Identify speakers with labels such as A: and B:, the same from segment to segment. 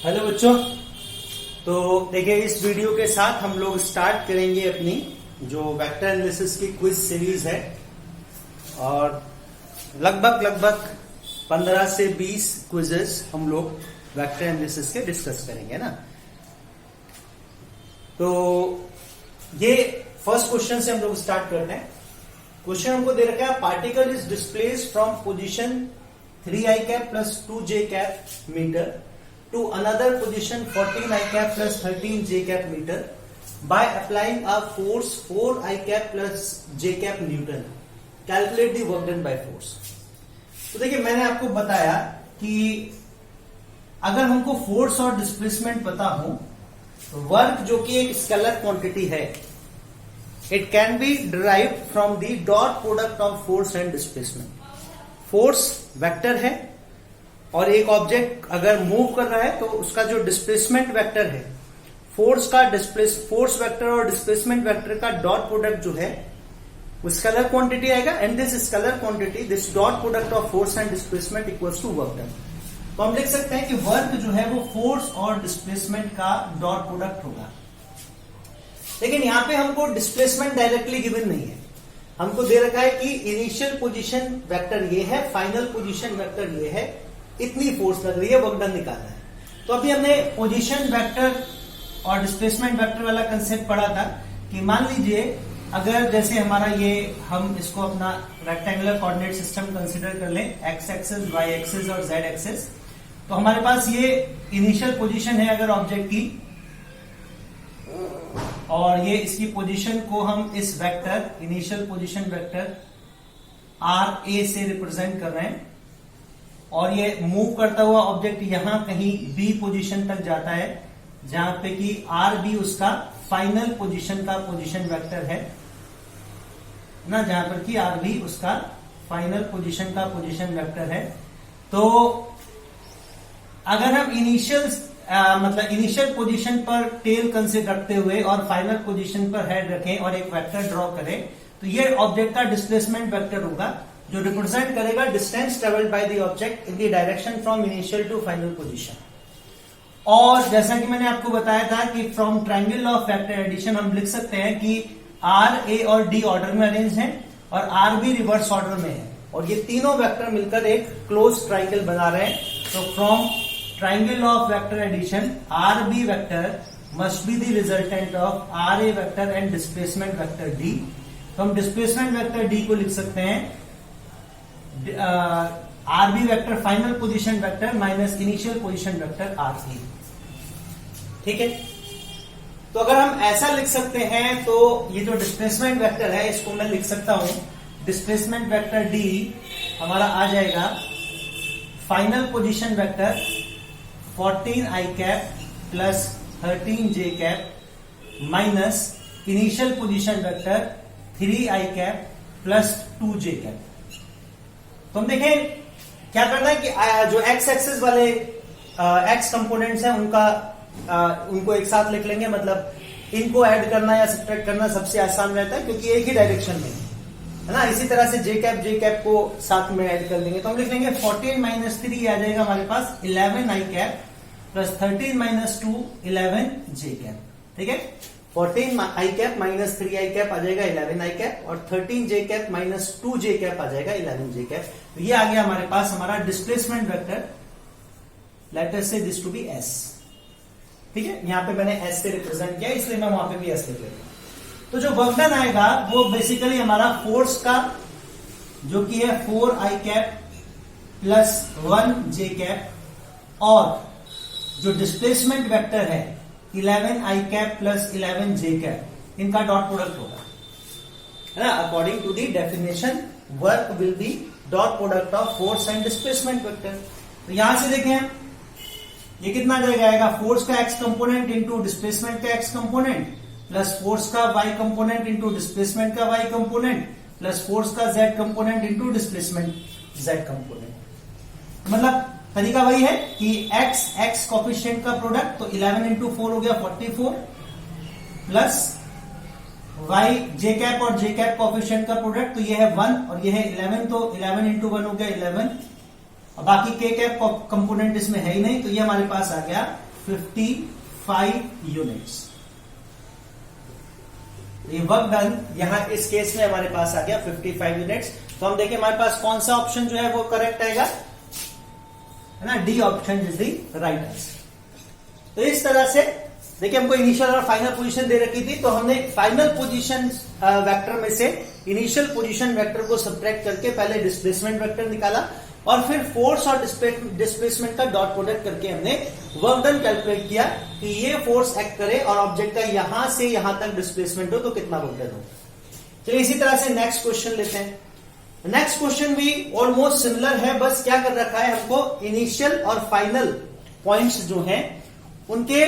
A: Hello बच्चों। तो देखिए, इस वीडियो के साथ हम लोग स्टार्ट करेंगे अपनी जो वेक्टर एनालिसिस की क्विज सीरीज है, और लगभग 15 से 20 क्विजेस हम लोग वेक्टर एनालिसिस के डिस्कस करेंगे ना। तो ये फर्स्ट क्वेश्चन से हम लोग स्टार्ट करते हैं। क्वेश्चन हमको दे रखा है, particle is displaced from position 3i cap plus 2j cap meter to another position 14i cap plus 13j cap meter by applying a force 4i cap plus j cap Newton. Calculate the work done by force. तो देखिए, मैंने आपको बताया कि अगर हमको force और displacement पता हो तो वर्क जो कि एक स्केलर क्वांटिटी है, it can be derived from the dot product of force and displacement. Force vector है और एक ऑब्जेक्ट अगर मूव कर रहा है तो उसका जो डिस्प्लेसमेंट वेक्टर है, फोर्स वेक्टर और डिस्प्लेसमेंट वेक्टर का डॉट प्रोडक्ट जो है वो स्केलर क्वांटिटी आएगा। And this scalar quantity, this dot product of force and displacement equals to work done. तो हम लिख सकते हैं कि वर्क जो है वो फोर्स और डिस्प्लेसमेंट का डॉट प्रोडक्ट होगा। लेकिन यहां पे हमको डिस्प्लेसमेंट डायरेक्टली गिवन नहीं है, हमको दे रखा है कि इनिशियल पोजीशन वेक्टर ये है, फाइनल पोजीशन वेक्टर ये है, इतनी फोर्स लग रही है, वर्क डन निकालना है। तो अभी हमने पोजीशन वेक्टर और डिस्प्लेसमेंट वेक्टर वाला कंसेप्ट पढ़ा था कि मान लीजिए अगर जैसे हमारा ये, हम इसको अपना रेक्टेंगुलर कोऑर्डिनेट सिस्टम कंसीडर कर लें, एक्स एक्सिस, वाई एक्सिस और जेड एक्सिस। तो हमारे पास ये इनिशियल पोजीशन है अगर ऑब्जेक्ट की, और ये इसकी पोजीशन को हम इस vector, initial position vector R A से रिप्रेजेंट कर रहे हैं, और ये मूव करता हुआ ऑब्जेक्ट यहां कहीं बी पोजीशन तक जाता है, जहां पे कि आर बी उसका फाइनल पोजीशन का पोजीशन वेक्टर है ना, जहां पर कि आर बी उसका फाइनल पोजीशन का पोजीशन वेक्टर है। तो अगर हम इनिशियल पोजीशन पर टेल कंसीडर रखते हुए और फाइनल पोजीशन पर हेड रखें और एक वेक्टर ड्रॉ करें, तो ये ऑब्जेक्ट का डिस्प्लेसमेंट वेक्टर होगा जो रिप्रेजेंट करेगा distance travelled by the object in the direction from initial to final position. और जैसा कि मैंने आपको बताया था कि from triangle of vector addition हम लिख सकते हैं कि आर ए और डी ऑर्डर में अरेंज है और आर बी रिवर्स ऑर्डर में है, और ये तीनों वेक्टर मिलकर एक क्लोज ट्रायंगल बना रहे हैं। तो from triangle of vector addition, RB vector must be the resultant of RA vector and displacement vector D. तो हम displacement vector D को लिख सकते हैं RB vector final position vector minus initial position vector RC। ठीक है, तो अगर हम ऐसा लिख सकते हैं तो ये जो displacement vector है इसको मैं लिख सकता हूं, displacement vector D हमारा आ जाएगा final position vector 14i cap plus 13j cap minus initial position vector 3i cap plus 2j cap। तो हम देखें क्या करना है कि जो x एक्सिस वाले x कंपोनेंट्स हैं उनको एक साथ लिख लेंगे, मतलब इनको ऐड करना या सब्ट्रैक्ट करना सबसे आसान रहता है क्योंकि एक ही डायरेक्शन में है ना। इसी तरह से j cap को साथ में ऐड कर लेंगे, तो हम लिख लेंगे 14 माइनस 3 आ जाएगा हमारे पास 11i cap plus 13 minus 2 11j cap। ठीक है, 14i cap minus 3i cap आ जाएगा 11i cap, और 13j cap minus 2j cap आ जाएगा 11j cap। तो ये आ गया हमारे पास हमारा डिस्प्लेसमेंट वेक्टर, लेट अस से दिस टू बी s। ठीक है, यहां पे मैंने s से रिप्रेजेंट किया इसलिए मैं वहां पे भी s लिख लेता हूं। तो जो वर्क डन आएगा वो बेसिकली हमारा फोर्स का जो कि है 4i cap plus 1j cap, और जो डिस्प्लेसमेंट वेक्टर है 11i cap plus 11j cap, इनका डॉट प्रोडक्ट होगा, है ना। According to the definition work will be dot product of force and displacement vector. तो यहां से देखें ये कितना जाएगा, फोर्स का x कंपोनेंट इंटू डिस्प्लेसमेंट का x कंपोनेंट प्लस फोर्स का y कंपोनेंट इंटू डिस्प्लेसमेंट का y कंपोनेंट प्लस फोर्स का z component into displacement z component. मतलब तरीका वही है कि x कोफिशिएंट का प्रोडक्ट, तो 11 इंटू 4 हो गया 44, प्लस y j cap और j cap कोफिशिएंट का प्रोडक्ट, तो ये है 1 और ये है 11, तो 11 इंटू 1 हो गया 11, और बाकी k cap कंपोनेंट इसमें है ही नहीं, तो ये हमारे पास आ गया 55 यूनिट्स। ये वर्क डन यहां इस केस में हमारे पास आ गया 55 यूनिट्स। तो हम देखिए हमारे पास कौन सा ऑप्शन जो है वो करेक्ट आएगा, है ना, D option is the right answer. तो इस तरह से देखिए हमको इनिशियल और फाइनल पोजीशन दे रखी थी, तो हमने फाइनल पोजीशन वेक्टर में से इनिशियल पोजीशन वेक्टर को सब्ट्रैक्ट करके पहले डिस्प्लेसमेंट वेक्टर निकाला और फिर फोर्स और डिस्प्लेसमेंट का डॉट प्रोडक्ट करके हमने वर्क डन कैलकुलेट किया कि ये फोर्स एक्ट करे और ऑब्जेक्ट का यहां से यहां तक डिस्प्लेसमेंट हो तो कितना वर्क डन हो। चलिए इसी तरह से नेक्स्ट क्वेश्चन लेते हैं। नेक्स्ट क्वेश्चन भी ऑलमोस्ट सिमिलर है, बस क्या कर रखा है हमको इनिशियल और फाइनल पॉइंट्स जो हैं उनके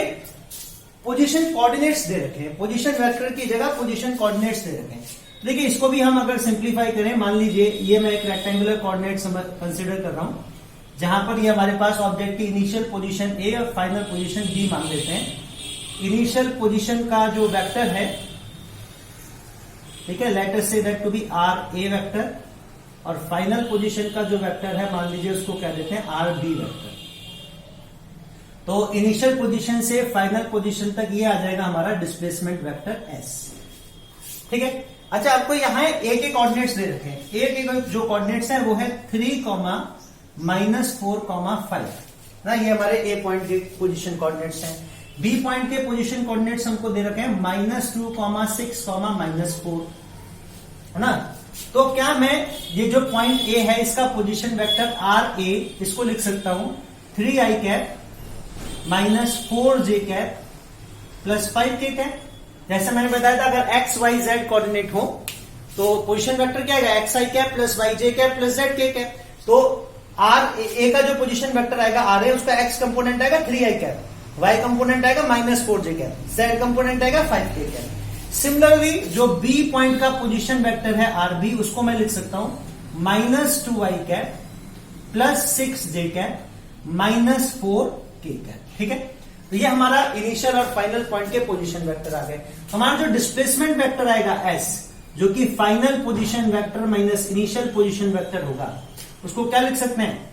A: पोजीशन कोऑर्डिनेट्स दे रखे हैं, पोजीशन वेक्टर की जगह पोजीशन कोऑर्डिनेट्स दे रखे हैं। देखिए इसको भी हम अगर सिंप्लीफाई करें, मान लीजिए ये मैं एक रेक्टेंगुलर कोऑर्डिनेट कंसीडर कर रहा हूं जहां पर ये हमारे पास ऑब्जेक्ट की इनिशियल पोजीशन ए और फाइनल पोजीशन बी मान लेते हैं। इनिशियल पोजीशन का जो वेक्टर है, ठीक है, let us say that to be R a vector, और फाइनल पोजीशन का जो वेक्टर है मान लीजिए उसको कह देते हैं आर बी वेक्टर। तो इनिशियल पोजीशन से फाइनल पोजीशन तक ये आ जाएगा हमारा डिस्प्लेसमेंट वेक्टर एस। ठीक है, अच्छा आपको यहां ए के कोऑर्डिनेट्स दे रखे हैं। ए के जो कोऑर्डिनेट्स है वो है 3, -4, 5 ना, ये हमारे ए पॉइंट के पोजीशन कोऑर्डिनेट्स हैं। बी पॉइंट के पोजीशन कोऑर्डिनेट्स हमको दे रखे हैं -2, 6, -4, है ना। तो क्या मैं ये जो पॉइंट ए है इसका पोजीशन वेक्टर आर ए इसको लिख सकता हूं 3i cap -4j cap +5k cap. जैसे मैंने बताया था अगर x, y, z कोऑर्डिनेट हो तो पोजीशन वेक्टर क्या आएगा, xi cap +yj cap +zk cap. तो आर ए का जो पोजीशन वेक्टर आएगा आर ए, उसका x कंपोनेंट आएगा 3i कैप, y कंपोनेंट आएगा -4j कैप, z कंपोनेंट आएगा 5k कैप। सिमिलरली जो b पॉइंट का पोजीशन वेक्टर है आर बी, उसको मैं लिख सकता हूं -2i cap +6j cap -4k cap. ठीक है, तो ये हमारा इनिशियल और फाइनल पॉइंट के पोजीशन वेक्टर आ गए। हमारा जो डिस्प्लेसमेंट वेक्टर आएगा एस, जो कि final position vector minus initial position vector होगा, उसको क्या लिख सकते हैं,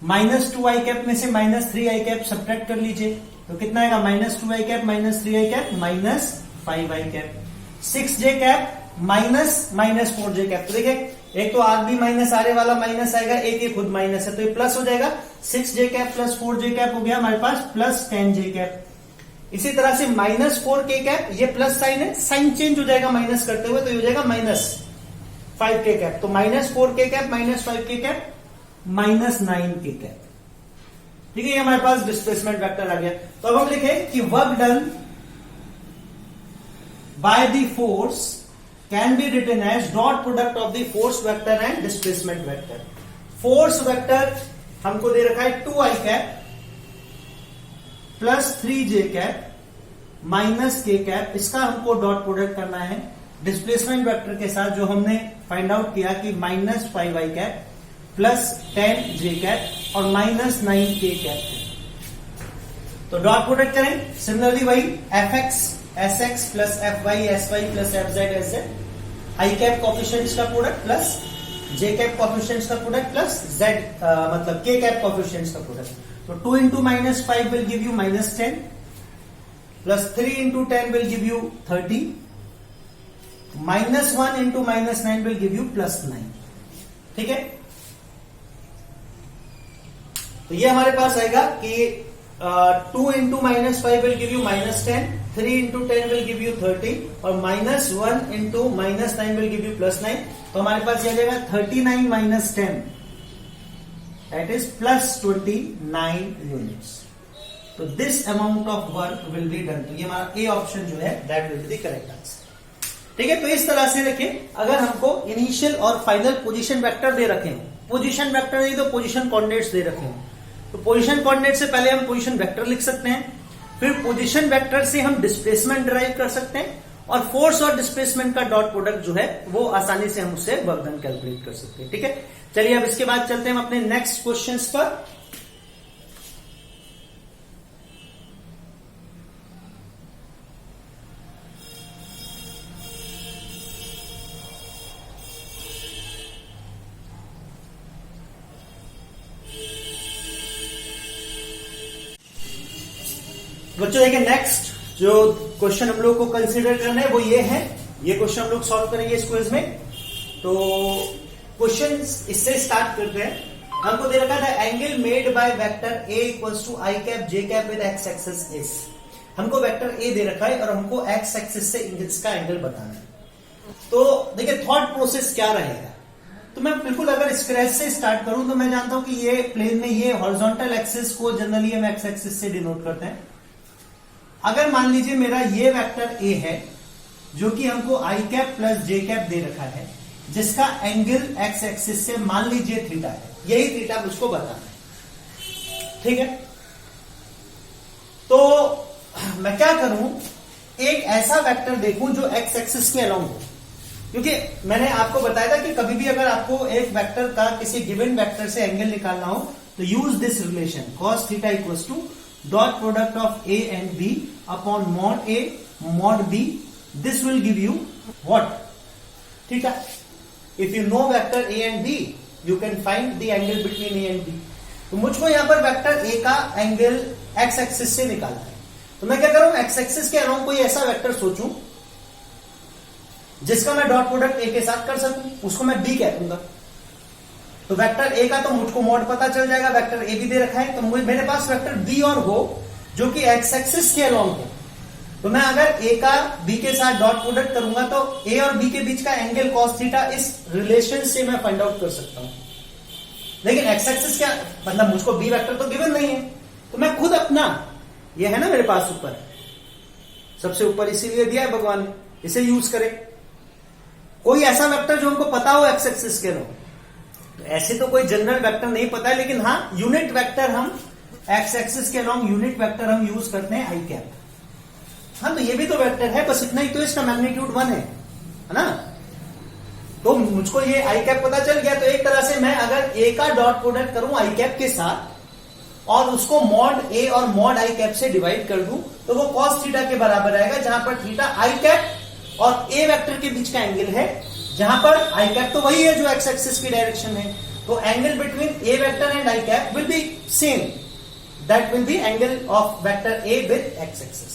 A: -2i कैप में से -3i कैप सब्ट्रैक्ट कर लीजिए तो कितना आएगा, -2i cap -3i cap -5i cap, 6j cap -4j cap. तो देखिए एक तो R B minus R A वाला माइनस आएगा, एक ये खुद माइनस है तो ये प्लस हो जाएगा, 6j कैप +4j कैप हो गया हमारे पास +10j कैप। इसी तरह से -4k कैप, ये प्लस साइन है, साइन चेंज हो जाएगा माइनस करते हुए तो ये हो जाएगा -5k कैप। तो -4k cap -5k cap -9k cap. ठीक है, ये हमारे पास डिस्प्लेसमेंट वेक्टर आ गया। तो अब हम लिखें कि work done by the force can be written as dot product of the force vector and displacement vector। force vector हमको दे रखा है 2i cap +3j cap -k cap, इसका हमको डॉट प्रोडक्ट करना है डिस्प्लेसमेंट वेक्टर के साथ जो हमने फाइंड आउट किया कि -5i कैप +10j कैप और -9k कैप। तो डॉट प्रोडक्ट करें, सिमिलरली वही fx sx fy sy fz sz, i cap coefficients का product plus j cap coefficients का प्रोडक्ट प्लस z मतलब k कैप कोफिशिएंट्स का प्रोडक्ट। तो 2 into -5 will give you -10 plus 3 into 10 will give you 30, -1 into -9 will give you +9। ठीक है, तो ये हमारे पास आएगा कि 2 into -5 will give you -10, 3 into 10 will give you 30 और -1 into -9 will give you +9। तो हमारे पास ये आ जाएगा 39 - 10 that is +29 यूनिट्स। तो this amount of work will be done. तो ये हमारा ए ऑप्शन जो है that will be the correct answer. ठीक है, तो इस तरह से देखिए अगर हमको इनिशियल और फाइनल पोजीशन वेक्टर दे रखे हैं, पोजीशन वेक्टर नहीं तो पोजीशन कोऑर्डिनेट्स दे रखे हैं, तो पोजीशन कोऑर्डिनेट से पहले हम पोजीशन वेक्टर लिख सकते हैं, फिर पोजीशन वेक्टर से हम डिस्प्लेसमेंट डिराइव कर सकते हैं और फोर्स और डिस्प्लेसमेंट का डॉट प्रोडक्ट जो है वो आसानी से हम उससे वर्क डन कैलकुलेट कर सकते हैं। ठीक है, चलिए अब इसके बाद चलते हैं हम अपने नेक्स्ट क्वेश्चंस पर। बच्चों देखिए नेक्स्ट जो क्वेश्चन हम लोग को कंसिडर करना है वो ये है, ये क्वेश्चन हम लोग सॉल्व करेंगे इस क्विज में। तो क्वेश्चन इससे स्टार्ट करते हैं। हमको दे रखा था angle made by vector A equals to I cap J cap with X axis is. हमको वेक्टर ए दे रखा है और हमको एक्स एक्सिस से इसका एंगल बताना है। तो देखिए थॉट प्रोसेस क्या रहेगा, तो मैं बिल्कुल अगर स्क्रैच से स्टार्ट करूं तो मैं जानता हूं कि ये प्लेन में ये हॉरिजॉन्टल एक्सिस को जनरली हम एक्स एक्सिस से डिनोट करते हैं। अगर मान लीजिए मेरा ये वेक्टर ए है जो कि हमको आई कैप प्लस जे कैप दे रखा है, जिसका एंगल एक्स एक्सिस से मान लीजिए थीटा है, यही थीटा मुझको बताना है, ठीक है। तो मैं क्या करूं, एक ऐसा वेक्टर देखूं जो एक्स एक्सिस के अलोंग हो, क्योंकि मैंने आपको बताया था कि कभी भी अगर आपको एक वेक्टर का किसी गिवन वेक्टर से एंगल निकालना हो तो use this relation cos theta equals to dot product of A and B upon mod A mod B. This will give you what theta. If you know vector A and B you can find the angle between A and B. तो मुझको यहां पर vector A का angle x axis से निकालना है। तो मैं क्या करूं, एक्स एक्सिस के अलोंग कोई ऐसा वेक्टर सोचूं जिसका मैं डॉट प्रोडक्ट ए के साथ कर सकूं, उसको मैं बी कह दूंगा। तो वेक्टर ए का तो मुझको मॉड पता चल जाएगा, वेक्टर ए भी दे रखा है, तो मेरे पास वेक्टर बी और हो जो कि एक्स एक्सिस के अलोंग हो। तो मैं अगर ए का बी के साथ डॉट प्रोडक्ट करूंगा तो ए और बी के बीच का एंगल cos थीटा इस रिलेशन से मैं फाइंड आउट कर सकता हूं। लेकिन एक्स एक्सिस क्या मतलब, मुझको बी वेक्टर तो गिवन नहीं है, तो मैं खुद अपना ये है ना मेरे पास ऊपर, सबसे ऊपर इसीलिए दिया है भगवान ने, इसे यूज करें। कोई ऐसा वेक्टर जो हमको पता हो एक्स एक्सिस के अलोंग, तो ऐसे तो कोई जनरल वेक्टर नहीं पता है, लेकिन हाँ यूनिट वेक्टर हम एक्स एक्सिस के अलोंग यूनिट वेक्टर हम यूज करते हैं आई कैप। हाँ तो ये भी तो वेक्टर है, बस इतना ही तो इसका मैग्नीट्यूड 1 है ना। तो मुझको ये आई कैप पता चल गया, तो एक तरह से मैं अगर ए का डॉट प्रोडक्ट करूं आई कैप के साथ और उसको मॉड ए और मॉड आई कैप से डिवाइड कर दूं तो वो cos थीटा के बराबर आएगा, जहां पर थीटा आई कैप और ए वेक्टर के बीच का एंगल है, जहां पर आई कैप तो वही है जो एक्स एक्सिस की डायरेक्शन है। तो angle between A vector and I cap will B same, that will be angle of vector A with X axis.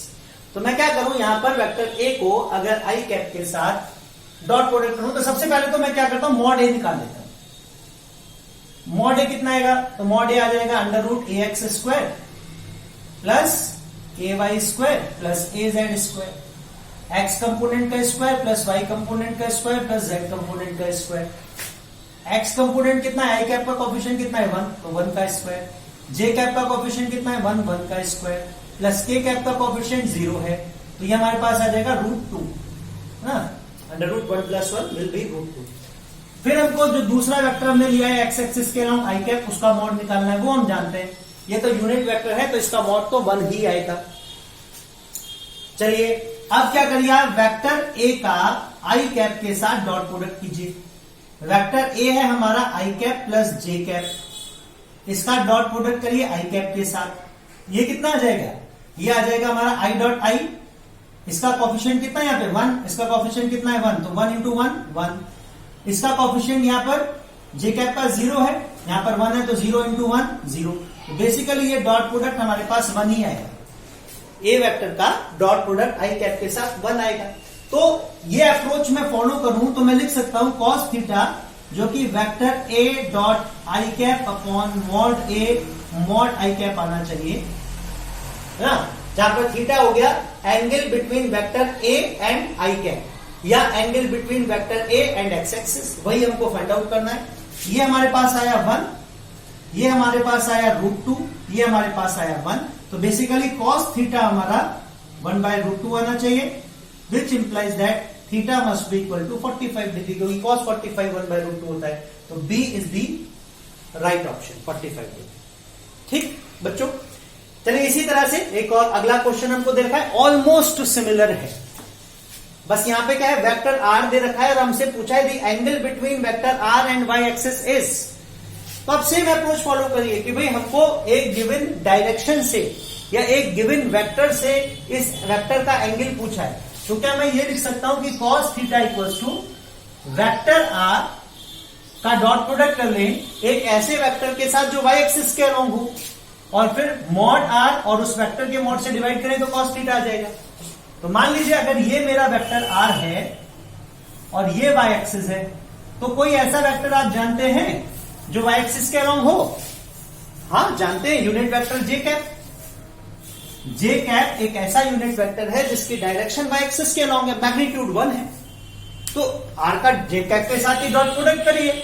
A: तो मैं क्या करूं, यहां पर वेक्टर ए को अगर आई कैप के साथ डॉट प्रोडक्ट करूं तो सबसे पहले तो मैं क्या करता हूं, मॉड ए निकाल लेता हूं। मॉड ए कितना आएगा, तो मॉड ए आ जाएगा अंडर रूट ए एक्स स्क्वायर प्लस ए वाई स्क्वायर प्लस ए जेड स्क्वायर, एक्स कंपोनेंट का स्क्वायर प्लस वाई कंपोनेंट का स्क्वायर प्लस जेड कंपोनेंट का स्क्वायर। एक्स कंपोनेंट कितना है, आई कैप का कोएफिशिएंट कितना है 1, तो 1 का स्क्वायर। जे कैप का कोएफिशिएंट कितना है 1, 1 का स्क्वायर प्लस के कैप का कोएफिशिएंट 0 है, तो ये हमारे पास आ जाएगा √2 ना, under root 1 plus 1 will be √2। फिर हमको जो दूसरा वेक्टर हमने लिया है एक्स एक्सिस के अलोंग आई कैप, उसका मॉड निकालना है, वो हम जानते हैं, ये तो यूनिट वेक्टर है तो इसका मॉड तो 1 ही आएगा। चलिए अब क्या करिए, वेक्टर ए का आई कैप के साथ डॉट प्रोडक्ट कीजिए। वेक्टर ए है हमारा आई कैप प्लस जे कैप, इसका डॉट प्रोडक्ट करिए आई कैप के साथ, ये कितना आ जाएगा, ये आ जाएगा हमारा आई डॉट आई, इसका कोएफिशिएंट कितना है यहाँ पे 1, इसका कोएफिशिएंट कितना है 1, तो 1 इंटू 1 1, इसका कोएफिशिएंट यहाँ पर जे कैप का 0 है, यहाँ पर 1 है तो 0 इंटू 1 0। तो बेसिकली ये डॉट प्रोडक्ट हमारे पास 1 ही आएगा, ए वेक्टर का डॉट प्रोडक्ट आई कैप के साथ 1 आएगा। तो ये अप्रोच मैं फॉलो करूं तो मैं लिख सकता हूं cos थीटा जो कि vector A dot I cap upon mod A mod I cap आना चाहिए, है ना, जहां पर थीटा हो गया angle between vector A and I cap या angle between vector A and X axis, वही हमको फाइंड आउट करना है। ये हमारे पास आया 1, ये हमारे पास आया √2, ये हमारे पास आया 1, तो बेसिकली cos थीटा हमारा 1/√2 आना चाहिए, which implies that theta must be equal to 45 degree, क्योंकि cos 45 1/√2 होता है, तो B is the right option 45 degree. ठीक बच्चों, चलिए इसी तरह से एक और अगला क्वेश्चन हमको दे रखा है, ऑलमोस्ट सिमिलर है, बस यहां पे क्या है, वेक्टर R दे रखा है और हमसे पूछा है दी angle between vector R and y axis is. तो अब सेम अप्रोच फॉलो करिए कि भाई हमको एक गिवन डायरेक्शन से या एक गिवन वेक्टर से इस वेक्टर का एंगल पूछा है, तो क्या मैं ये लिख सकता हूं कि cos theta equals to vector R का डॉट प्रोडक्ट कर लें एक ऐसे वेक्टर के साथ जो y एक्सिस के अलोंग हो, और फिर मॉड आर और उस वेक्टर के मॉड से डिवाइड करें तो कॉस थीटा आ जाएगा। तो मान लीजिए अगर ये मेरा वेक्टर आर है और ये वाई एक्सिस है, तो कोई ऐसा वेक्टर आप जानते हैं जो वाई एक्सिस के अलोंग हो? हाँ जानते हैं, यूनिट वेक्टर जे कैप। जे कैप एक ऐसा यूनिट वेक्टर है जिसकी डायरेक्शन वाई एक्सिस के अलोंग है, मैग्नीट्यूड 1 है। तो आर का जे कैप के साथ ही डॉट प्रोडक्ट करिए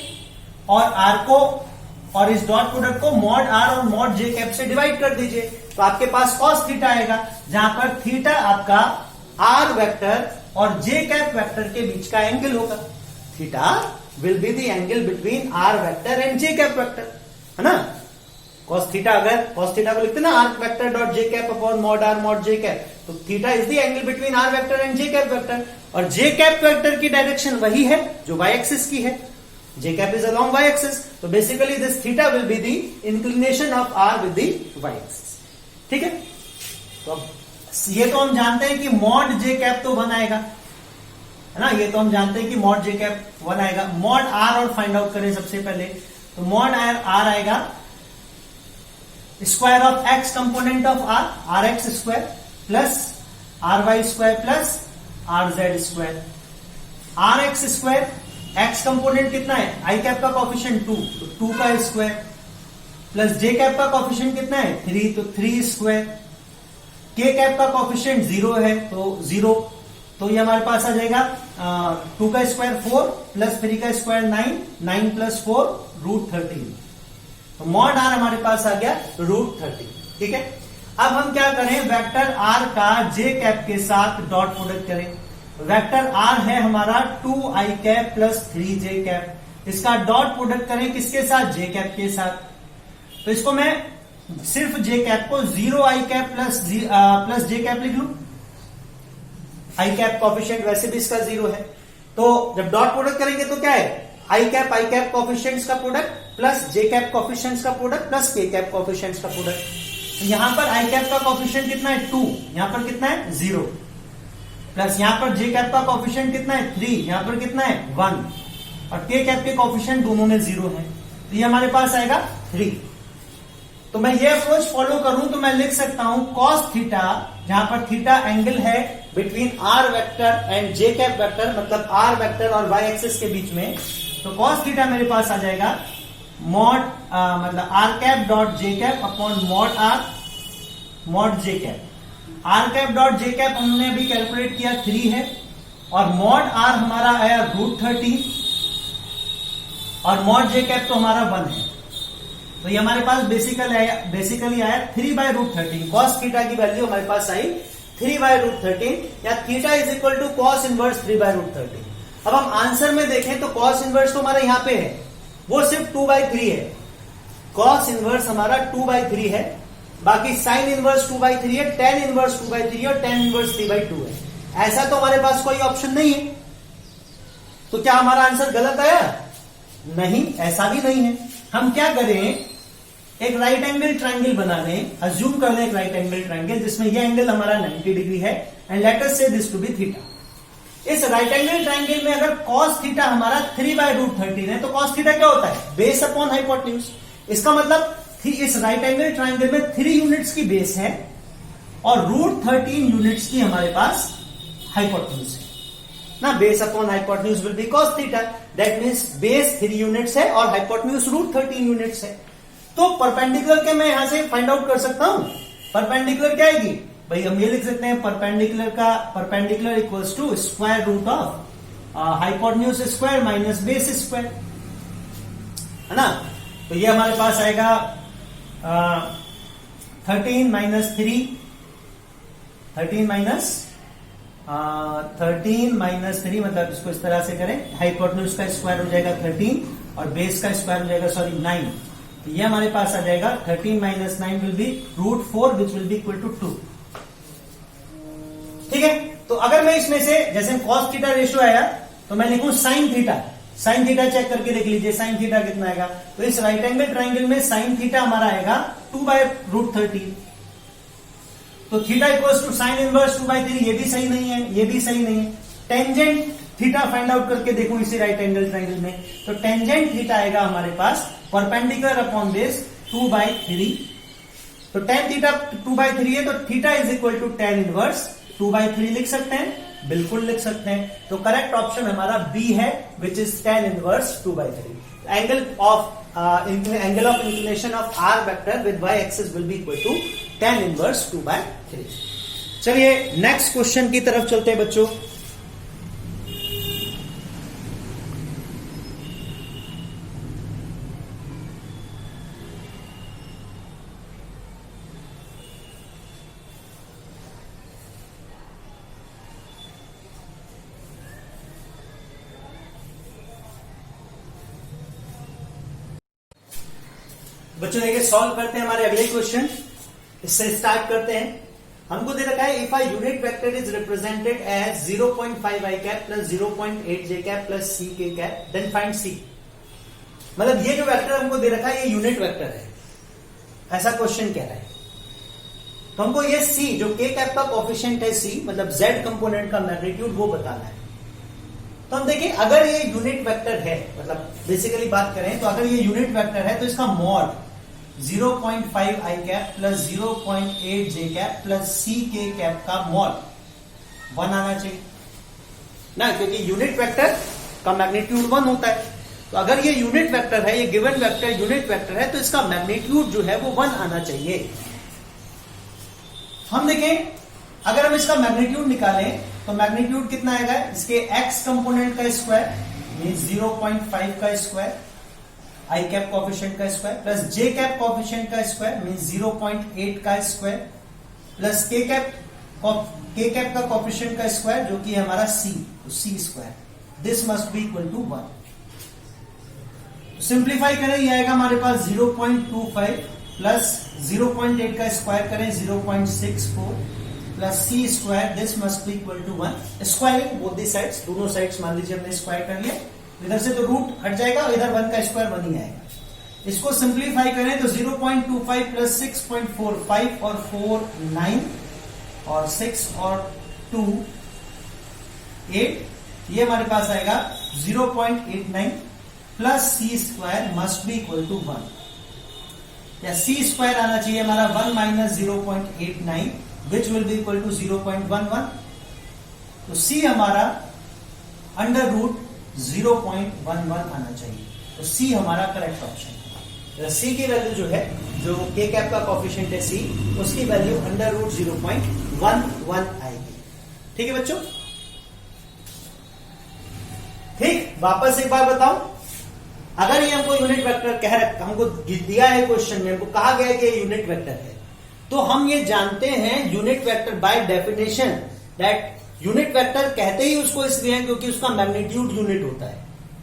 A: और आर को और इस डॉट प्रोडक्ट को मॉड आर और मॉड जे कैप से डिवाइड कर दीजिए, तो आपके पास कॉस थीटा आएगा, जहां पर थीटा आपका आर वेक्टर और जे कैप वेक्टर के बीच का एंगल होगा। Theta will be the angle between R vector and J cap vector, है ना। कॉस थीटा, अगर कॉस थीटा को लिखते ना R vector dot J cap upon mod R mod J cap, तो theta is the angle between R vector and J cap vector. और J cap vector की direction वही है जो वाई एक्सिस की है, J cap is along Y axis, तो basically this theta will be the inclination of R with the Y axis. ठीक है, तो अब ये तो हम जानते हैं कि मॉड जे कैप तो 1 आएगा, है ना। ये तो हम जानते हैं कि मॉड जे कैप 1 आएगा। मॉड आर और फाइंड आउट करें सबसे पहले, तो मॉड आर आएगा square of X component of R X square plus R Y square plus R Z square. R X square, X component कितना है, आई कैप का कोफिशिएंट 2, तो 2 का स्क्वायर, प्लस जे कैप का कोफिशिएंट कितना है 3, तो 3 स्क्वायर। के कैप का कोफिशिएंट 0 है तो 0, तो ये हमारे पास आ जाएगा 2 का स्क्वायर 4 प्लस 3 का स्क्वायर 9, 9 प्लस 4 √13। तो मॉड आर हमारे पास आ गया √13। ठीक है, अब हम क्या करें, वेक्टर आर का जे कैप के साथ डॉट प्रोडक्ट करें। वेक्टर आर है हमारा 2 आई कैप प्लस 3 जे कैप, इसका डॉट प्रोडक्ट करें किसके साथ, जे कैप के साथ। तो इसको मैं सिर्फ जे कैप को 0 आई कैप प्लस जे कैप लिख लू। आई कैप कोफिशिएंट वैसे भी इसका 0 है, तो जब डॉट प्रोडक्ट करेंगे तो क्या है, आई कैप कोफिशिएंट्स का product plus J cap coefficients का product plus K cap coefficients का प्रोडक्ट। यहां पर आई कैप का कोफिशिएंट कितना है 2, यहां पर कितना है 0, प्लस यहां पर जे कैप का कोफिशिएंट कितना है 3, यहां पर कितना है 1, और के कैप के कोफिशिएंट दोनों में 0 है, तो ये हमारे पास आएगा 3। तो मैं ये अप्रोच फॉलो करूं तो मैं लिख सकता हूं कॉस थीटा, जहां पर थीटा एंगल है between R vector and J cap vector, मतलब आर वेक्टर और वाई एक्सिस के बीच में, तो कॉस थीटा मेरे पास आ जाएगा मॉड मतलब R cap dot J cap upon mod R mod J cap. R cap dot J cap हमने अभी कैलकुलेट किया 3 है, और मॉड आर हमारा आया √13 और मॉड जे कैप तो हमारा 1 है, तो ये हमारे पास बेसिकली आया 3/√13। कॉस थीटा की वैल्यू हमारे पास आई 3/√13, या theta is equal to cos inverse 3/√13। अब हम आंसर में देखें तो कॉस इनवर्स तो हमारा यहां पे है, वो सिर्फ 2/3 है। कॉस इनवर्स हमारा 2/3 है, बाकी साइन इनवर्स 2/3 है, टेन इनवर्स 2/3 और टेन इनवर्स 3/2 है। ऐसा तो हमारे पास कोई ऑप्शन नहीं है, तो क्या हमारा आंसर गलत आया? नहीं, ऐसा भी नहीं है। हम क्या करें, एक राइट एंगल ट्रायंगल बना लें, अज्यूम कर लें एक राइट एंगल ट्रायंगल जिसमें यह एंगल हमारा 90 डिग्री है, एंड लेट अस से दिस टू बी थीटा। इस राइट एंगल ट्रायंगल में अगर कॉस थीटा हमारा 3/√13 है, तो कॉस थीटा क्या होता है, बेस अपॉन हाइपोटेन्यूज। इसका मतलब इस राइट एंगल ट्रायंगल में 3 यूनिट्स की बेस है और √13 यूनिट्स की हमारे पास हाइपोटेन्यूज है ना। Base upon hypotenuse will be cos theta, that means base 3 units है और हाइपोटेन्यूज √13 यूनिट्स है। तो परपेंडिकुलर के मैं यहां से फाइंड आउट कर सकता हूं, परपेंडिकुलर क्या आएगी भाई, हम ये लिख सकते हैं perpendicular equals to square root of hypotenuse square minus base square, है ना। तो ये हमारे पास आएगा 13 माइनस 3 मतलब इसको इस तरह से करें, हाइपोटेन्यूज का स्क्वायर हो जाएगा 13 और बेस का स्क्वायर हो जाएगा 9। तो ये हमारे पास आ जाएगा 13 minus 9 will be √4 which will be equal to 2। ठीक है, तो अगर मैं इसमें से जैसे कॉस थीटा रेशियो आया तो मैं लिखूं साइन थीटा चेक करके देख लीजिए साइन थीटा कितना आएगा। तो इस राइट एंगल ट्रायंगल में साइन थीटा हमारा आएगा 2/√13, तो theta equals to sine inverse 2/3, ये भी सही नहीं है, ये भी सही नहीं है। टेंजेंट थीटा फाइंड आउट करके देखो इसी राइट एंगल ट्रायंगल में, तो टेंजेंट थीटा आएगा हमारे पास परपेंडिकुलर अपॉन बेस 2/3, तो tan थीटा 2/3 है, तो theta is equal to tan inverse 2/3 लिख सकते हैं, बिल्कुल लिख सकते हैं। तो करेक्ट ऑप्शन हमारा बी है, which is tan inverse 2/3। Angle of inclination of R vector with y axis will be equal to tan inverse 2/3। चलिए नेक्स्ट क्वेश्चन की तरफ चलते हैं बच्चों। बच्चों देखिए सॉल्व करते हैं हमारे अगले क्वेश्चन। इससे स्टार्ट करते हैं। हमको दे रखा है if a unit vector is represented as 0.5 i cap plus 0.8 j cap plus c k cap then find c। मतलब ये जो वेक्टर हमको दे रखा है ये यूनिट वेक्टर है, ऐसा क्वेश्चन कह रहा है। तो हमको ये c जो k कैप का कोफिशिएंट है c मतलब z कंपोनेंट का मैग्नीट्यूड वो बताना है। तो हम देखिए अगर ये यूनिट वेक्टर है, मतलब बेसिकली बात करें तो अगर ये यूनिट वेक्टर है तो इसका mod 0.5 i cap plus 0.8 j cap plus c k cap का मॉड 1 आना चाहिए ना, क्योंकि यूनिट वेक्टर का मैग्नीट्यूड 1 होता है। तो अगर ये यूनिट वेक्टर है, ये गिवन वेक्टर यूनिट वेक्टर है, तो इसका मैग्नीट्यूड जो है वो 1 आना चाहिए। हम देखें अगर हम इसका मैग्नीट्यूड निकालें तो मैग्नीट्यूड कितना आएगा, इसके x कंपोनेंट का स्क्वायर मींस 0.5 का स्क्वायर, आई कैप कोफिशिएंट का square plus J cap coefficient का स्क्वायर मींस 0.8 का स्क्वायर प्लस के कैप का कोफिशिएंट का स्क्वायर जो कि हमारा c, तो c square, this must be equal to 1। Simplify करें ये आएगा हमारे पास 0.25 प्लस 0.8 का स्क्वायर करें 0.64 plus c square, this must be equal to 1। Squaring both the sides, दोनों साइड्स मान लीजिए हमने स्क्वायर कर लिया, इधर से तो रूट हट जाएगा और इधर 1 का स्क्वायर 1 ही आएगा। इसको सिंप्लीफाई करें तो 0.25 प्लस 6.45 और 4 9 और 6 और 2 8, ये हमारे पास आएगा 0.89 plus c square must be equal to 1, या c स्क्वायर आना चाहिए हमारा 1 minus 0.89 which will be equal to 0.11। तो c हमारा अंडर रूट 0.11 आना चाहिए। तो c हमारा करेक्ट ऑप्शन है। c की वैल्यू जो है, जो k कैप का कोफिशिएंट है c, उसकी वैल्यू अंडर रूट 0.11 आएगी। ठीक है बच्चों, ठीक। वापस एक बार बताओ, अगर ये हमको यूनिट वेक्टर कह रखा, हमको दिया है क्वेश्चन में, हमको कहा गया है कि ये यूनिट वेक्टर है, तो हम ये जानते हैं unit vector by definition that unit vector कहते ही उसको इसलिए है क्योंकि उसका मैग्नीट्यूड यूनिट होता है।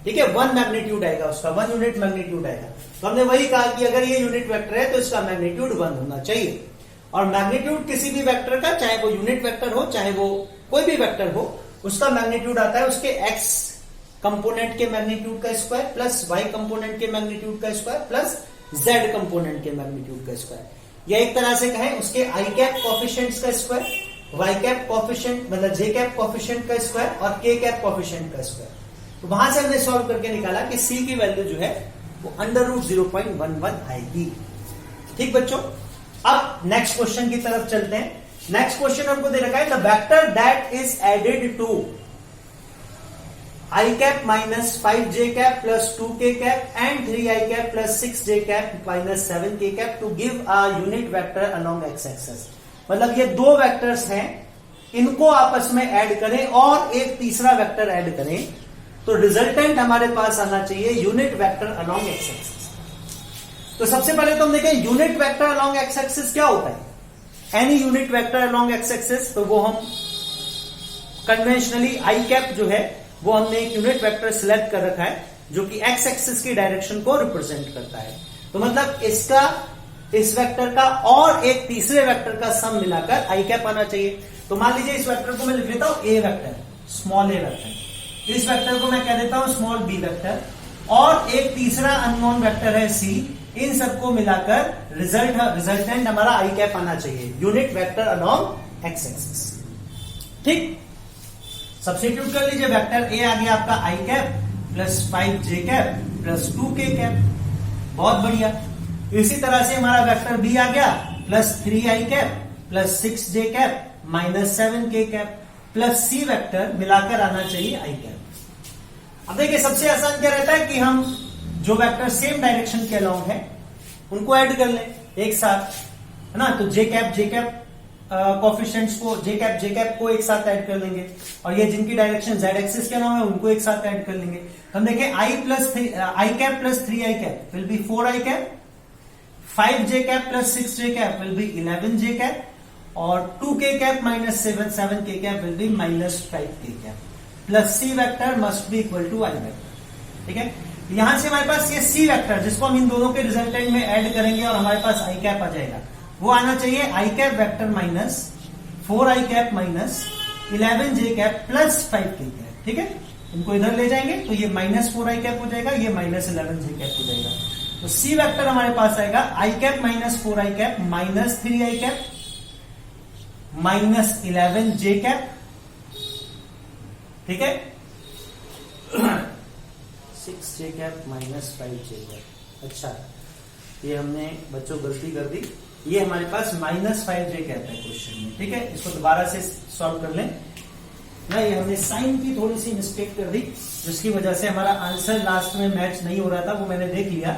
A: ठीक है, 1 मैग्नीट्यूड आएगा उसका, 1 यूनिट मैग्नीट्यूड आएगा। तो हमने वही कहा कि अगर ये यूनिट वेक्टर है तो इसका मैग्नीट्यूड 1 होना चाहिए। और मैग्नीट्यूड किसी भी वेक्टर का, चाहे वो यूनिट वेक्टर हो चाहे वो कोई भी वेक्टर हो, उसका मैग्नीट्यूड आता है उसके x कंपोनेंट के मैग्नीट्यूड का स्क्वायर प्लस y कंपोनेंट के मैग्नीट्यूड का स्क्वायर प्लस z कंपोनेंट के मैग्नीट्यूड का स्क्वायर, या एक तरह से कहें उसके आई कैप कोफिशिएंट्स का स्क्वायर, y कैप कोफिशिएंट मतलब j कैप कोफिशिएंट का स्क्वायर और k कैप कोफिशिएंट का स्क्वायर। तो वहां से हमने सॉल्व करके निकाला कि c की वैल्यू जो है वो अंडर रूट 0.11 आएगी। ठीक बच्चों, अब नेक्स्ट क्वेश्चन की तरफ चलते हैं। नेक्स्ट क्वेश्चन हमको दे रखा है the vector that is added to I cap minus 5j cap plus 2k cap and 3i cap plus 6j cap minus 7k cap to give a unit vector along x axis. मतलब ये दो vectors हैं, इनको आपस में add करें और एक तीसरा वेक्टर ऐड करें तो रिजल्टेंट हमारे पास आना चाहिए unit vector along x axis. तो सबसे पहले तो हम देखें unit vector along x axis क्या होता है। Any unit vector along x axis, तो वो हम कन्वेंशनली आई कैप जो है वो हमने एक यूनिट वेक्टर सिलेक्ट कर रखा है जो कि x एक्सिस की डायरेक्शन को रिप्रेजेंट करता है। तो मतलब इसका, इस वेक्टर का और एक तीसरे वेक्टर का सम मिलाकर आई कैप आना चाहिए। तो मान लीजिए इस वेक्टर को मैं लिख देता हूं ए वेक्टर, स्मॉल ए वेक्टर, इस वेक्टर को मैं कह देता हूं स्मॉल बी वेक्टर, और एक तीसरा अननोन वेक्टर है सी। इन सबको मिलाकर रिजल्टेंट हमारा आई कैप आना चाहिए, unit vector along X axis. ठीक, सब्स्टिट्यूट कर लीजिए, वेक्टर ए आ गया आपका I cap plus 5j cap plus 2k cap, बहुत बढ़िया। इसी तरह से हमारा वेक्टर बी आ गया plus 3i cap plus 6j cap minus 7k cap plus c vector मिलाकर आना चाहिए i कैप। अब देखिए सबसे आसान क्या रहता है कि हम जो वेक्टर सेम डायरेक्शन के अलोंग है उनको ऐड कर लें एक साथ, है ना। तो जे कैप कोफिशिएंट्स को जे कैप को एक साथ ऐड कर लेंगे और ये जिनकी डायरेक्शन z एक्सिस के अलोंग है उनको एक साथ ऐड कर लेंगे। तो हम देखें i cap plus 3i cap will be 4i cap, 5j cap plus 6j cap will be 11j cap और 2k cap minus 7k cap will be minus 5k cap plus c vector must be equal to i vector. ठीक है, यहां से हमारे पास ये c vector जिसको हम इन दोनों के रिजल्टेंट में ऐड करेंगे और हमारे पास i कैप आ जाएगा, वो आना चाहिए i cap vector minus 4i cap minus 11j cap plus 5k cap. ठीक है, इनको इधर ले जाएंगे तो ये माइनस 4i कैप हो जाएगा, ये माइनस 11j कैप हो जाएगा। तो c वेक्टर हमारे पास आएगा i cap minus 4i cap minus 3i cap minus 11j cap. ठीक है, 6j cap minus 5j cap. अच्छा, ये हमने बच्चों गलती कर दी, ये हमारे पास माइनस 5j कैप है क्वेश्चन में। ठीक है, इसको दोबारा से सॉल्व कर लें ना। ये हमने साइन की थोड़ी सी मिस्टेक कर दी जिसकी वजह से हमारा आंसर लास्ट में मैच नहीं हो रहा था, वो मैंने देख लिया,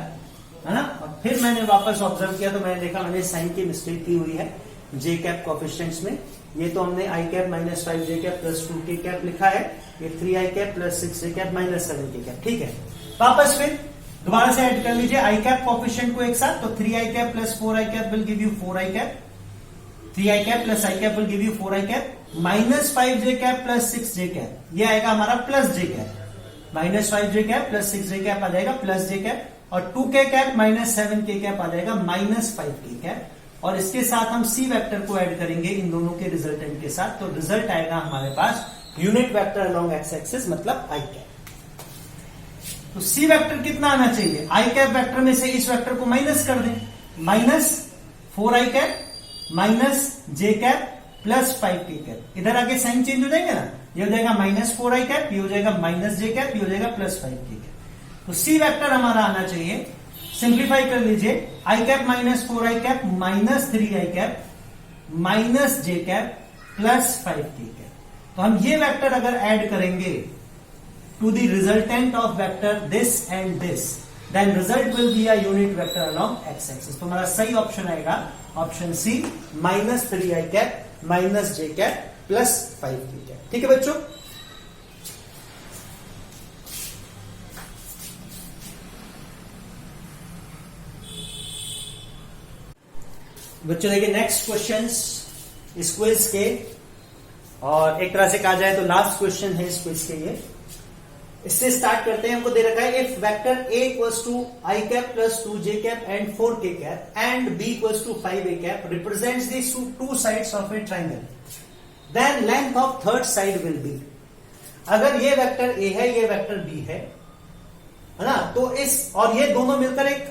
A: है ना। और फिर मैंने वापस ऑब्जर्व किया तो मैंने देखा मैंने साइन की मिस्टेक की हुई है जे कैप कोफिशिएंट्स में। ये तो हमने i cap minus 5j cap plus 2k cap लिखा है, ये 3i cap plus 6j cap minus 7k cap. ठीक है, वापस फिर दोबारा से ऐड कर लीजिए i कैप कोफिशिएंट को एक साथ। तो 3i cap plus 4i cap will give you 4i cap, 3i cap plus i cap will give you 4i cap minus 5j cap plus 6j cap, ये आएगा हमारा plus j cap, minus 5j cap plus 6j cap आ जाएगा plus j cap और 2k cap minus 7k cap आ जाएगा minus 5k cap. और इसके साथ हम c वेक्टर को ऐड करेंगे इन दोनों के रिजल्टेंट के साथ, तो रिजल्ट आएगा हमारे पास unit vector along X axis मतलब i कैप। तो c वेक्टर कितना आना चाहिए, i कैप वेक्टर में से इस वेक्टर को माइनस कर दें, minus 4i cap minus j cap plus 5k cap. इधर आके साइन चेंज हो जाएंगे ना, ये हो जाएगा माइनस 4i कैप, ये हो जाएगा माइनस j कैप, ये हो जाएगा प्लस 5k कैप। तो c वेक्टर हमारा आना चाहिए, सिंप्लीफाई कर लीजिए, i cap minus 4i cap minus 3i cap minus j cap plus 5k cap. तो हम ये वेक्टर अगर ऐड करेंगे to the resultant of vector this and this, then result will be a unit vector along X axis. तो हमारा सही option आएगा option C minus 3i cap minus j cap plus 5k cap. ठीक है बच्चों, देखिए next questions इस quiz के, और एक तरह से कहा जाए तो लास्ट क्वेश्चन है इस क्विज के ये। इससे स्टार्ट करते हैं। हमको दे रखा है if vector a equals to i cap plus 2j cap and 4k cap and b equals to 5a cap represents the two sides of a triangle, then length of third side will be. अगर ये vector a है, ये vector b है ना, तो इस और ये दोनों मिलकर एक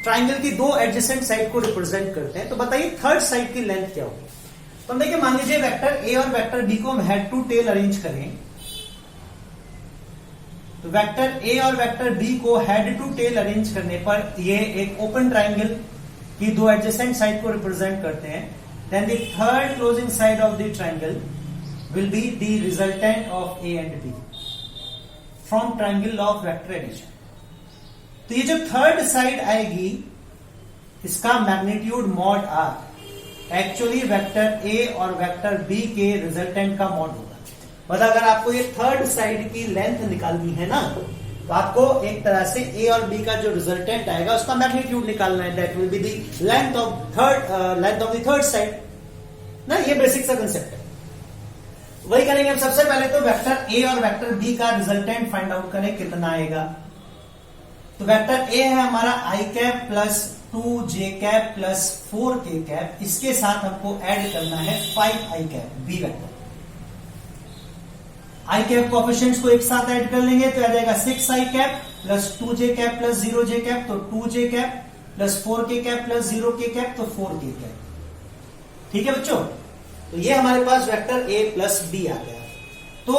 A: ट्राइंगल की दो एडजेसेंट साइड को रिप्रेजेंट करते हैं। तो बताइए थर्ड साइड की लेंथ क्या होगी। तो हम देखिए, मान लीजिए वेक्टर ए और वेक्टर बी को हम हेड टू टेल अरेंज करें, तो वेक्टर ए और वेक्टर बी को हेड टू टेल अरेंज करने पर ये एक ओपन ट्राइंगल की दो एडजेसेंट साइड को रिप्रेजेंट करते हैं। Then the third closing side of the triangle will be the resultant of A and B from triangle of vector addition. तो ये जो थर्ड साइड आएगी इसका magnitude mod R actually vector A और vector B के resultant का mod होगा। मतलब अगर आपको ये थर्ड साइड की लेंथ निकालनी है ना, तो आपको एक तरह से ए और बी का जो रिजल्टेंट आएगा उसका मैग्नीट्यूड निकालना है, that will be the length of the third side ना। ये बेसिक सा कंसेप्ट है, वही करेंगे हम। सबसे पहले तो वेक्टर ए और वेक्टर बी का रिजल्टेंट फाइंड आउट करें कितना आएगा। तो वेक्टर ए है हमारा i cap plus 2j cap plus 4k cap, इसके साथ हमको ऐड करना है 5i cap B vector. i cap coefficients को एक साथ ऐड कर लेंगे तो आ जाएगा 6i cap plus 2j cap plus 0j cap, तो 2j cap plus 4k cap plus 0k cap, तो 4k कैप। ठीक है बच्चों, तो ये हमारे पास वेक्टर a प्लस बी आ गया। तो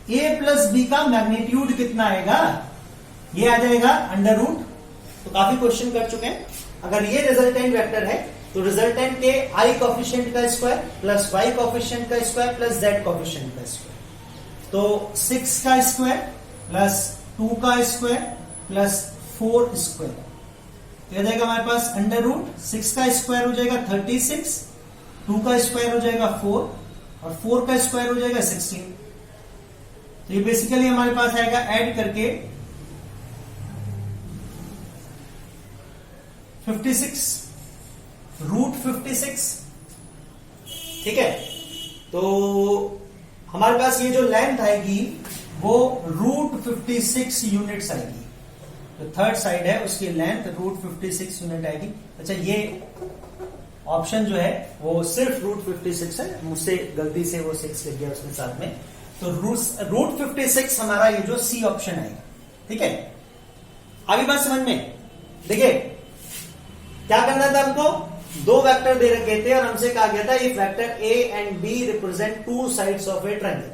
A: a प्लस बी का मैग्नीट्यूड कितना आएगा, ये आ जाएगा अंडर रूट। तो काफी क्वेश्चन कर चुके हैं, अगर ये रिजल्टेंट वेक्टर है तो रिजल्टेंट के आई कोफिशिएंट का स्क्वायर प्लस वाई कोफिशिएंट का स्क्वायर प्लस जेड कोफिशिएंट का स्क्वायर, तो 6 का स्क्वायर प्लस 2 का स्क्वायर प्लस 4 स्क्वायर, तो जाएगा हमारे पास अंडर रूट 6 का स्क्वायर हो जाएगा 36, 2 का स्क्वायर हो जाएगा 4 और 4 का स्क्वायर हो जाएगा 16। तो ये बेसिकली हमारे पास आएगा ऐड करके 56 रूट 56। ठीक है, तो हमारे पास ये जो लेंथ आएगी वो रूट 56 यूनिट्स आएगी। तो थर्ड साइड है उसकी लेंथ रूट 56 यूनिट आएगी। अच्छा, ये ऑप्शन जो है वो सिर्फ रूट 56 है, मुझसे गलती से वो 6 लिख गया उसके साथ में, तो रूट 56 हमारा ये जो सी ऑप्शन आएगा। ठीक है, आगे बात समझ में। देखिए क्या करना था हमको, दो वेक्टर दे रखे थे और हमसे कहा गया था if vector A and B represent two sides of a triangle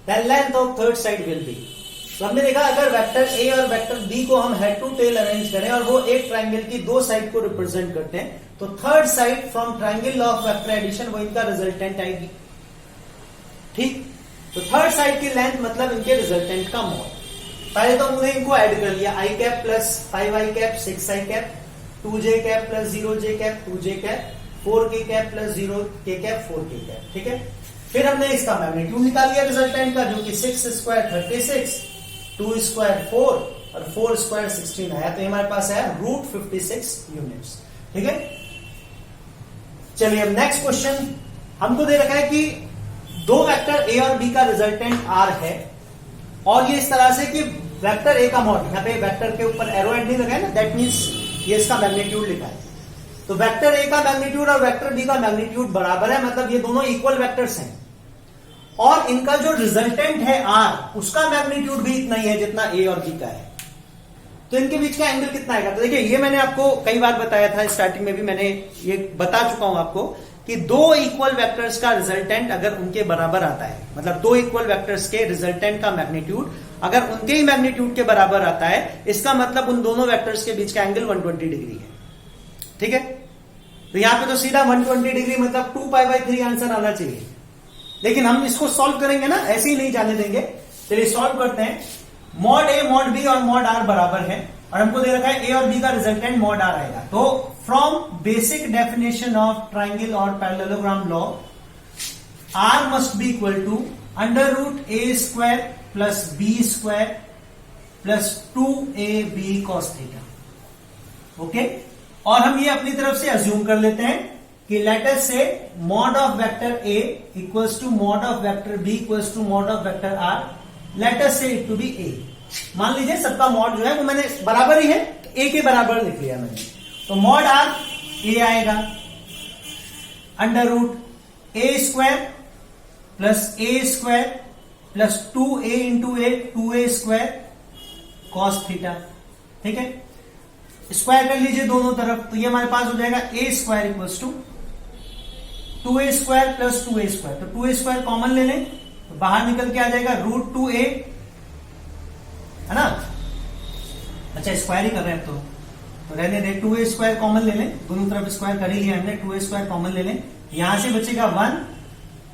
A: then length of third side will be. तो हमने देखा अगर वेक्टर ए और वेक्टर बी को हम हेड टू टेल अरेंज करें और वो एक ट्रायंगल की दो साइड को रिप्रेजेंट करते हैं तो third side from triangle of vector addition वो इनका रिजल्टेंट आएगी। ठीक, तो थर्ड साइड की लेंथ मतलब इनके रिजल्टेंट का मॉड। पहले तो हमने इनको ऐड कर लिया, I cap plus 5i cap 6i cap 2j cap plus 0j cap 2j cap 4k cap plus 0k cap 4k cap. ठीक है, फिर हमने इसका मैग्नीट्यूड निकाल लिया रिजल्टेंट का, जो कि 6 स्क्वायर 36, 2 स्क्वायर 4 और 4 स्क्वायर 16 आया। तो हमारे पास आया रूट 56 यूनिट्स। ठीक है, चलिए अब नेक्स्ट क्वेश्चन हमको दे रखा है कि दो वेक्टर ए और बी का रिजल्टेंट आर है और ये इस तरह से कि वेक्टर ए का मॉड, यहाँ पे वेक्टर के ऊपर एरो एड नहीं लगा है ना, दैट मीन्स ये इसका मैग्नीट्यूड लिखा है। तो वेक्टर ए का मैग्नीट्यूड और वेक्टर बी का मैग्नीट्यूड बराबर है, मतलब ये दोनों इक्वल वेक्टर्स हैं और इनका जो रिजल्टेंट है आर उसका मैग्नीट्यूड भी इतना ही है जितना ए और बी का है। तो इनके बीच का एंगल कितना आएगा, तो देखिए ये मैंने आपको कई बार बताया था, स्टार्टिंग में भी मैंने ये बता चुका हूं आपको कि दो इक्वल वेक्टर्स का रिजल्टेंट अगर उनके बराबर आता है, मतलब दो इक्वल वेक्टर्स के रिजल्टेंट का मैग्नीट्यूड अगर उनके ही मैग्नीट्यूड के बराबर आता है, इसका मतलब उन दोनों वेक्टर्स के बीच का एंगल 120 डिग्री है। ठीक है, तो यहां पे तो सीधा 120 डिग्री मतलब 2π/3 आंसर आना चाहिए, लेकिन हम इसको सॉल्व करेंगे ना, ऐसे ही नहीं जाने देंगे। चलिए सॉल्व करते हैं। मॉड ए मॉड बी और मॉड आर बराबर है और हमको दे रखा है ए और बी का रिजल्टेंट मॉड आर आएगा। तो from basic definition of triangle और parallelogram law R must be equal to under root A square plus B square plus 2ab cos theta. Okay, और हम ये अपनी तरफ से अज्यूम कर लेते हैं कि लेटर से mod of vector A equals to mod of vector B equals to mod of vector R, later से इट टू बी ए। मान लीजिए सबका मॉड जो है वो मैंने बराबर ही है, ए के बराबर लिख लिया मैंने, तो मॉड आर ए आएगा under root A square plus A square plus 2a into A 2a square cos theta. ठीक है, स्क्वायर कर लीजिए दोनों तरफ, तो ये हमारे पास हो जाएगा A square equals to 2a square plus 2a square, तो 2a स्क्वायर कॉमन ले लें तो बाहर निकल के आ जाएगा रूट 2a, है ना। अच्छा स्क्वायर ही कर रहे हैं तो रहने दे, 2a स्क्वायर कॉमन ले लें, दोनों तरफ स्क्वायर कर ही लिया हमने, 2a स्क्वायर कॉमन ले लें, यहां से बचेगा 1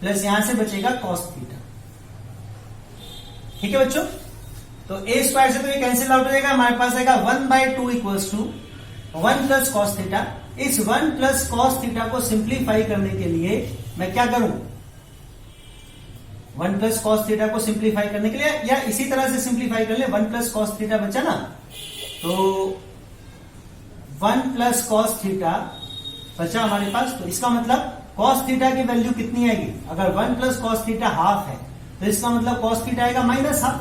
A: प्लस यहां से बचेगा कॉस थीटा। ठीक है बच्चों, तो ए स्क्वायर से तो ये कैंसिल आउट हो जाएगा, हमारे पास आएगा 1/2 equals to 1 plus cos theta. इस 1 प्लस कॉस थीटा को सिंप्लीफाई करने के लिए मैं क्या करूं, 1 प्लस कॉस थीटा को सिंप्लीफाई करने के लिए या इसी तरह से सिंप्लीफाई कर ले, 1 प्लस कॉस थीटा बचा ना, तो 1 प्लस कॉस थीटा बचा हमारे पास। तो इसका मतलब कॉस थीटा की वैल्यू कितनी आएगी, अगर 1 प्लस कॉस थीटा हाफ है तो इसका मतलब कॉस थीटा आएगा माइनस हाफ,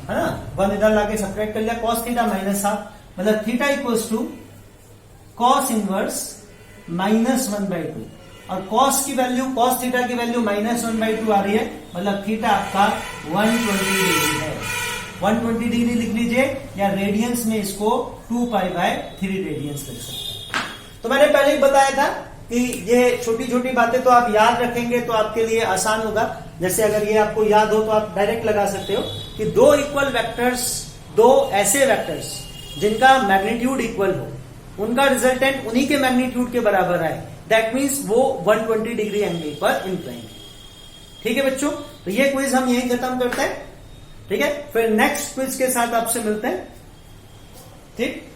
A: है ना। 1 इधर लाके सब्ट्रैक्ट कर लिया, कॉस थीटा माइनस हाफ, मतलब theta equals to cos inverse -1/2 और कॉस की वैल्यू, कॉस थीटा की वैल्यू -1/2 आ रही है, मतलब थीटा आपका 120 डिग्री है। 120 डिग्री लिख लीजिए या रेडियंस में इसको 2π/3 रेडियंस लिख सकते हैं। तो मैंने पहले ही बताया था कि ये छोटी छोटी बातें तो आप याद रखेंगे तो आपके लिए आसान होगा। जैसे अगर ये आपको याद हो तो आप डायरेक्ट लगा सकते हो कि दो इक्वल वेक्टर्स, दो ऐसे वेक्टर्स जिनका मैग्नीट्यूड इक्वल हो, उनका रिजल्टेंट उन्हीं के मैग्नीट्यूड के बराबर आए, दैट मीन्स वो 120 डिग्री एंगल पर इंक्लाइन है। ठीक है बच्चों, तो ये क्विज हम यही खत्म करते हैं। ठीक है, फिर नेक्स्ट क्विज के साथ आपसे मिलते हैं। ठीक।